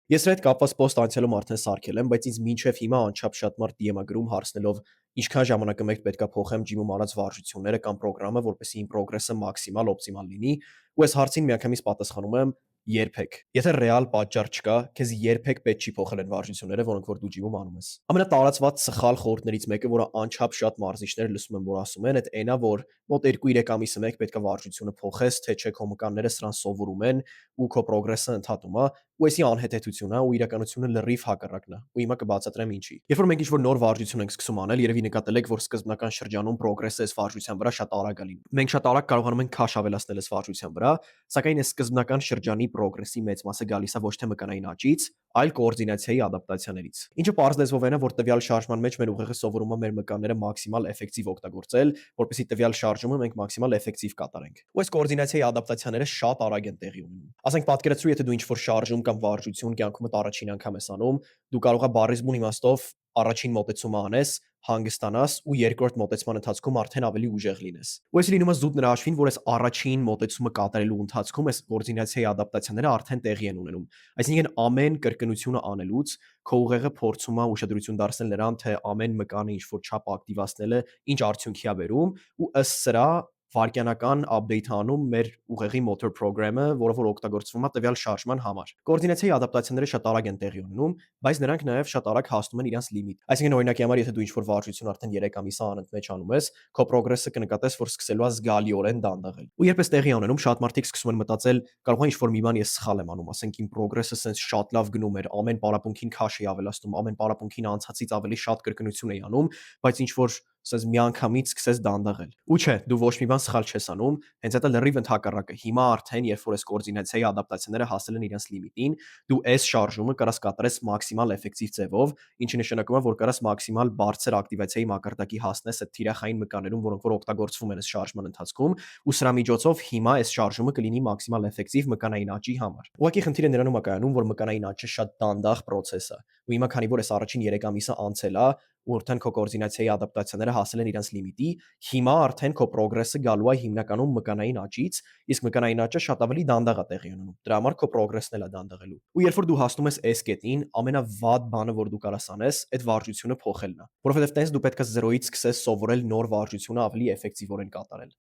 Ես սրա հետ կապված post անցյալում արդեն սարքել եմ, բայց ինձ մինչև հիմա անչափ շատ մարդ DM-ա գրում հարցնելով ինչքան ժամանակը մեկ պետքա փոխեմ ջիմում արած վարժությունները կամ պրոգրամը, որպեսզի իմ պրոգրեսը մաքսիմալ օպտիմալ լինի, ու այս հարցին միանգամից պատասխանում եմ. երբեք։ Եթե ռեալ պատճառ չկա, քեզ երբեք պետք չի փոխել այն վարժությունները, որոնք որ դու ջիմում անում ես։ Ամենատարածված սխալ խորհուրդներից մեկը, որը անչափ շատ մարզիչներ լսում են, որ ասում են, այդ այնա, որ մոտ 2-3 ամիսը մեկ պետքա վարժությունը փոխես, թե չէ քո մկանները սրան սովորում են ու քո պրոգրեսը ընդհատում է, ու էսի անհեթեթություն է ու իրականությունը լրիվ հակառակն է։ Ու հիմա կբացատրեմ ինչի։ Երբ որ մենք ինչ-որ նոր վարժություն ենք սկսում անել, երևի նկատել եք, որ սկզբնական շրջանում պրոգրեսը այս վարժության վրա շատ արագ է լինում։ Մենք շատ արագ կարողանում ենք քաշ ավելացնել այս վարժության վրա, սակայն այս սկզբնական շրջանի պրոգրեսի մեծ մասը գալիս է ոչ թե մկանային աճից, այլ կոորդինացիայի ադապտացիաներից։ Ինչը պարզ լեզվով այն է, որ տվյալ շարժման մեջ մեր ուղեղը սովորում է մեր մկանները մաքսիմալ էֆեկտիվ օգտագործել, որպեսզի տվյալ շարժումը մենք մաքսիմալ էֆեկտիվ կատարենք։ Ու այս կոորդինացիայի ադապտացիաները շատ արագ են տեղի ունենում։ Ասենք պատկերացրու, եթե դու ինչ-որ շարժում կամ վարժություն կյանքումդ առաջին անգամ ես անում, դու կարող ես բառից բուն իմաստով առաջին մոտեցումը անես, հանգստանաս ու երկրորդ մոտեցման ընթացքում արդեն ավելի ուժեղ լինես։ Ու էսի լինում է զուտ նրա հաշվին, որ այս առաջին մոտեցումը կատարելու ընթացքում այս կոորդինացիայի ադապտացիաները արդեն տեղի են ունենում։ Այսինքն ամեն կրկնությունը անելուց քո ուղեղը փորձում է ուշադրություն դարձնել նրան, թե ամեն մկանը ինչ-որ չափ ակտիվացնելը ինչ արդյունքի է բերում, ու ըստ սրա վարկյանական update անում մեր ուղեղի motor program-ը, որը որ օգտագործվում է տվյալ շարժման համար։ Կոորդինացիայի ադապտացիաները շատ արագ են տեղի ունենում, բայց նրանք նաև շատ արագ հասնում են իրենց լիմիտ։ Այսինքն օրինակի համար, եթե դու ինչ-որ վարժություն արդեն 3 ամիս անընդմեջ անում ես, քո progress-ը կնկատես, որ սկսելու է զգալիորեն դանդաղել։ Ու երբ էս տեղի ունենում, շատ մարդիկ սկսում են մտածել, կարող է ինչ-որ մի բան ես սխալ եմ անում, ասենք իմ progress-ը սենց շատ լավ գնում էր, ամեն պարապմունքին քաշ էի ավելացնում, ամեն պարապմունքին անցածից ավելի շատ կրկնություն էի անում, բայց ինչ-որ ասես միանգամից սկսես դանդաղել։ Ու չէ, դու ոչ մի բան սխալ չես անում, հենց դա լրիվ ընդհակառակը։ Հիմա արդեն, երբ որ այս կոորդինացիայի ադապտացիաները հասել են իրենց լիմիտին, դու այս շարժումը կարաս կատարես մաքսիմալ էֆեկտիվ ձևով, ինչը նշանակում է, որ կարաս մաքսիմալ բարձր ակտիվացիայի մակարդակի հասնես այդ թիրախային մկաներում, որոնք որ օգտագործվում են այս շարժման ընթացքում, ու սրա միջոցով հիմա այս շարժումը կլինի մաքսիմալ էֆեկտիվ մկանային աճի համար։ Ուղղակի խնդիրը նրանում է կայանում, որ մկանային աճը շատ դանդաղ process է։ Ու հիմա քանի որ այս առաջին 3 ամիսը անցել է, ու արդեն քո կոորդինացիայի ադապտացիաները հասել են իրենց լիմիտի, հիմա արդեն քո պրոգրեսը գալու է հիմնականում մկանային աճից, իսկ մկանային աճը շատ ավելի դանդաղ է տեղի ունենում։ Դրա համար քո պրոգրեսն էլ է դանդաղելու։ Ու երբ որ դու հասնում ես այս կետին, ամենավատ բանը, որ դու կարաս անես, այդ վարժությունը փոխելն է, որովհետև տենց դու պետք է 0-ից սկսես սովորել նոր վարժությունը ավելի էֆեկտիվորեն կատարել։